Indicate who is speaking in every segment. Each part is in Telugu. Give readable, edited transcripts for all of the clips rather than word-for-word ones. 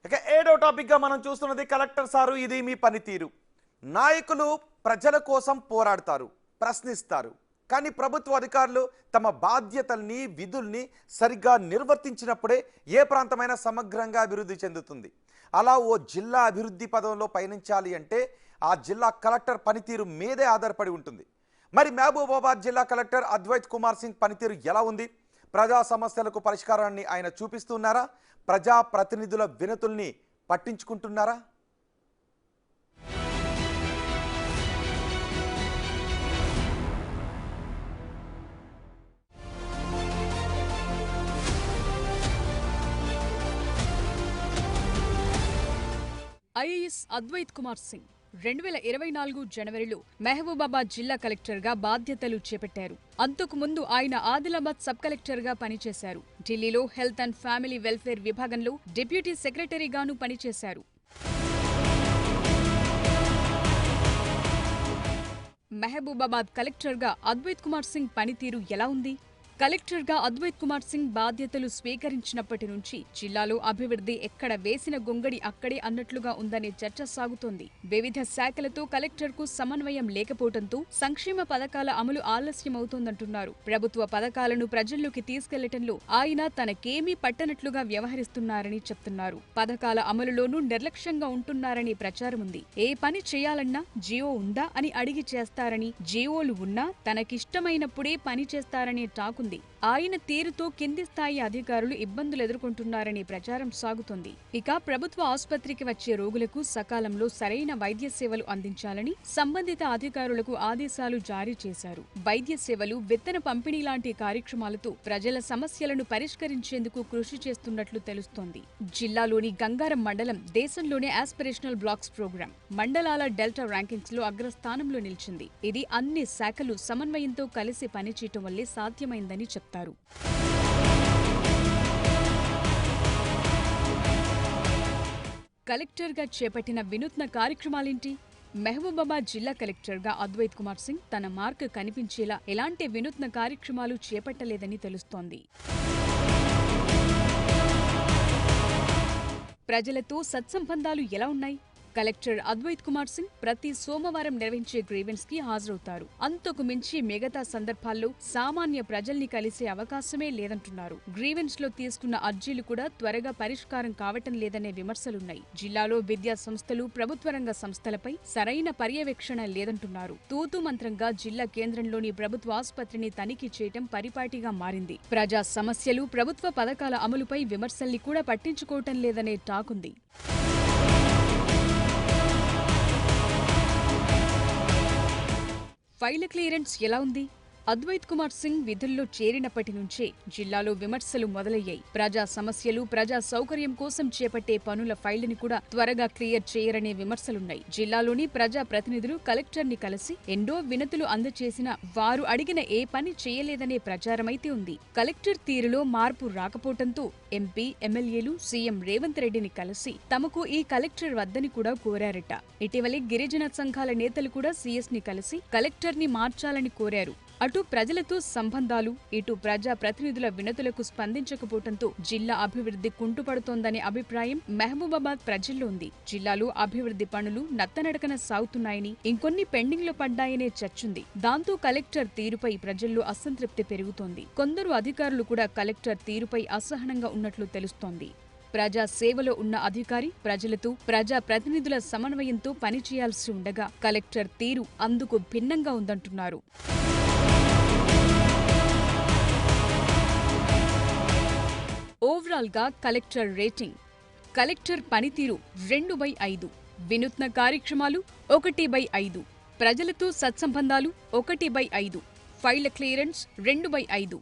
Speaker 1: ఇక ఏడో టాపిక్గా మనం చూస్తున్నది కలెక్టర్ సారు ఇది మీ పనితీరు. నాయకులు ప్రజల కోసం పోరాడతారు, ప్రశ్నిస్తారు. కానీ ప్రభుత్వ అధికారులు తమ బాధ్యతల్ని విధుల్ని సరిగ్గా నిర్వర్తించినప్పుడే ఏ ప్రాంతమైనా సమగ్రంగా అభివృద్ధి చెందుతుంది. అలా ఓ జిల్లా అభివృద్ధి పదంలో పయనించాలి అంటే ఆ జిల్లా కలెక్టర్ పనితీరు మీదే ఆధారపడి ఉంటుంది. మరి మహబూబాబాద్ జిల్లా కలెక్టర్ అద్వైత్ కుమార్ సింగ్ పనితీరు ఎలా ఉంది? ప్రజా సమస్యలకు పరిష్కారాన్ని ఆయన చూపిస్తున్నారా? ప్రజా ప్రతినిధుల వినతుల్ని పట్టించుకుంటున్నారా?
Speaker 2: ఐఏఎస్ అద్వైత్ కుమార్ సింగ్ 2024 జనవరిలో మహబూబాబాద్ జిల్లా కలెక్టర్గా బాధ్యతలు చేపట్టారు. అంతకు ముందు ఆయన ఆదిలాబాద్ సబ్ కలెక్టర్గా పనిచేశారు. ఢిల్లీలో హెల్త్ అండ్ ఫ్యామిలీ వెల్ఫేర్ విభాగంలో డిప్యూటీ సెక్రటరీగాను పనిచేశారు. మహబూబాబాద్ కలెక్టర్గా అద్వైత్ కుమార్ సింగ్ పనితీరు ఎలా ఉంది? కలెక్టర్గా అద్వైత్ కుమార్ సింగ్ బాధ్యతలు స్వీకరించినప్పటి నుంచి జిల్లాలో అభివృద్ధి ఎక్కడ వేసిన గొంగడి అక్కడే అన్నట్లుగా ఉందనే చర్చ సాగుతోంది. వివిధ శాఖలతో కలెక్టర్కు సమన్వయం లేకపోవడంతో సంక్షేమ పథకాల అమలు ఆలస్యమవుతోందంటున్నారు. ప్రభుత్వ పథకాలను ప్రజల్లోకి తీసుకెళ్లటంలో ఆయన తనకేమీ పట్టనట్లుగా వ్యవహరిస్తున్నారని చెప్తున్నారు. పథకాల అమలులోనూ నిర్లక్ష్యంగా ఉంటున్నారని ప్రచారం ఉంది. ఏ పని చేయాలన్నా జియో ఉందా అని అడిగి చేస్తారని, జియోలు ఉన్నా తనకిష్టమైనప్పుడే పని చేస్తారనే టాకు. ఆయన తీరుతో కింది స్థాయి అధికారులు ఇబ్బందులు ఎదుర్కొంటున్నారనే ప్రచారం సాగుతోంది. ఇక ప్రభుత్వ ఆసుపత్రికి వచ్చే రోగులకు సకాలంలో సరైన వైద్య సేవలు అందించాలని సంబంధిత అధికారులకు ఆదేశాలు జారీ చేశారు. వైద్య సేవలు, విత్తన పంపిణీ లాంటి కార్యక్రమాలతో ప్రజల సమస్యలను పరిష్కరించేందుకు కృషి చేస్తున్నట్లు తెలుస్తోంది. జిల్లాలోని గంగారం మండలం దేశంలోనే ఆస్పిరేషనల్ బ్లాక్స్ ప్రోగ్రాం మండలాల డెల్టా ర్యాంకింగ్స్ లో అగ్రస్థానంలో నిలిచింది. ఇది అన్ని శాఖలు సమన్వయంతో కలిసి పనిచేయటం వల్లే సాధ్యమైందని చెప్తారు. కలెక్టర్గా చేపట్టిన వినూత్న కార్యక్రమాలేంటి? మహబూబాబాద్ జిల్లా కలెక్టర్గా అద్వైత్ కుమార్ సింగ్ తన మార్క్ కనిపించేలా ఎలాంటి వినూత్న కార్యక్రమాలు చేపట్టలేదని తెలుస్తోంది. ప్రజలతో సత్సంబంధాలు ఎలా ఉన్నాయి? కలెక్టర్ అద్వైత్ కుమార్ సింగ్ ప్రతి సోమవారం నిర్వహించే గ్రీవెన్స్ కి హాజరవుతారు. అంతకు మించి మిగతా సందర్భాల్లో సామాన్య ప్రజల్ని కలిసే అవకాశమే లేదంటున్నారు. గ్రీవెన్స్ లో తీసుకున్న అర్జీలు కూడా త్వరగా పరిష్కారం కావటం లేదనే విమర్శలున్నాయి. జిల్లాలో విద్యా సంస్థలు, ప్రభుత్వ రంగ సంస్థలపై సరైన పర్యవేక్షణ లేదంటున్నారు. తూతూ మంత్రంగా జిల్లా కేంద్రంలోని ప్రభుత్వ ఆసుపత్రిని తనిఖీ చేయటం పరిపాటిగా మారింది. ప్రజా సమస్యలు, ప్రభుత్వ పథకాల అమలుపై విమర్శల్ని కూడా పట్టించుకోవటం లేదనే టాకుంది. ఫైళ్ల క్లియరెన్స్ ఎలా ఉంది? అద్వైత్ కుమార్ సింగ్ విధుల్లో చేరినప్పటి నుంచే జిల్లాలో విమర్శలు మొదలయ్యాయి. ప్రజా సమస్యలు, ప్రజా సౌకర్యం కోసం చేపట్టే పనుల ఫైళ్లను కూడా త్వరగా క్లియర్ చేయరనే విమర్శలున్నాయి. జిల్లాలోని ప్రజా ప్రతినిధులు కలెక్టర్ని కలిసి ఎన్నో వినతులు అందజేసినా వారు అడిగిన ఏ పని చేయలేదనే ప్రచారమైతే ఉంది. కలెక్టర్ తీరులో మార్పు రాకపోవడంతో ఎంపీ, ఎమ్మెల్యేలు సీఎం రేవంత్ రెడ్డిని కలిసి తమకు ఈ కలెక్టర్ వద్దని కూడా కోరారట. ఇటీవలే గిరిజన సంఘాల నేతలు కూడా సీఎస్ ని కలిసి కలెక్టర్ని మార్చాలని కోరారు. అటు ప్రజలతో సంబంధాలు, ఇటు ప్రజా ప్రతినిధుల వినతులకు స్పందించకపోవడంతో జిల్లా అభివృద్ధి కుంటుపడుతోందనే అభిప్రాయం మహబూబాబాద్ ప్రజల్లో ఉంది. జిల్లాలో అభివృద్ధి పనులు నత్తనడకన సాగుతున్నాయని, ఇంకొన్ని పెండింగ్ లో పడ్డాయనే చర్చుంది. దాంతో కలెక్టర్ తీరుపై ప్రజల్లో అసంతృప్తి పెరుగుతోంది. కొందరు అధికారులు కూడా కలెక్టర్ తీరుపై అసహనంగా ఉన్నట్లు తెలుస్తోంది. ప్రజా సేవలో ఉన్న అధికారి ప్రజలతో, ప్రజా ప్రతినిధుల సమన్వయంతో పనిచేయాల్సి ఉండగా కలెక్టర్ తీరు అందుకు భిన్నంగా ఉందంటున్నారు. ఓవరాల్ గా కలెక్టర్ రేటింగ్. కలెక్టర్ పనితీరు 2/5, వినూత్న కార్యక్రమాలు 1/5, ప్రజలతో సత్సంబంధాలు 1/5, ఫైళ్ల క్లియరెన్స్ 2/5.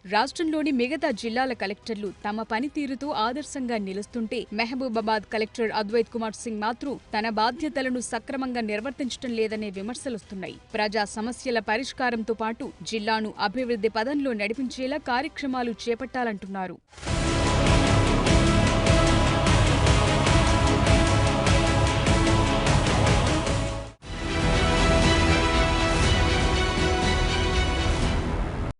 Speaker 2: రాష్ట్రంలోని మిగతా జిల్లాల కలెక్టర్లు తమ పనితీరుతో ఆదర్శంగా నిలుస్తుంటే మహబూబాబాద్ కలెక్టర్ అద్వైత్ కుమార్ సింగ్ మాత్రం తన బాధ్యతలను సక్రమంగా నిర్వర్తించడం లేదనే విమర్శలొస్తున్నాయి. ప్రజా సమస్యల పరిష్కారంతో పాటు జిల్లాను అభివృద్ధి పదంలో నడిపించేలా కార్యక్రమాలు చేపట్టాలంటున్నారు.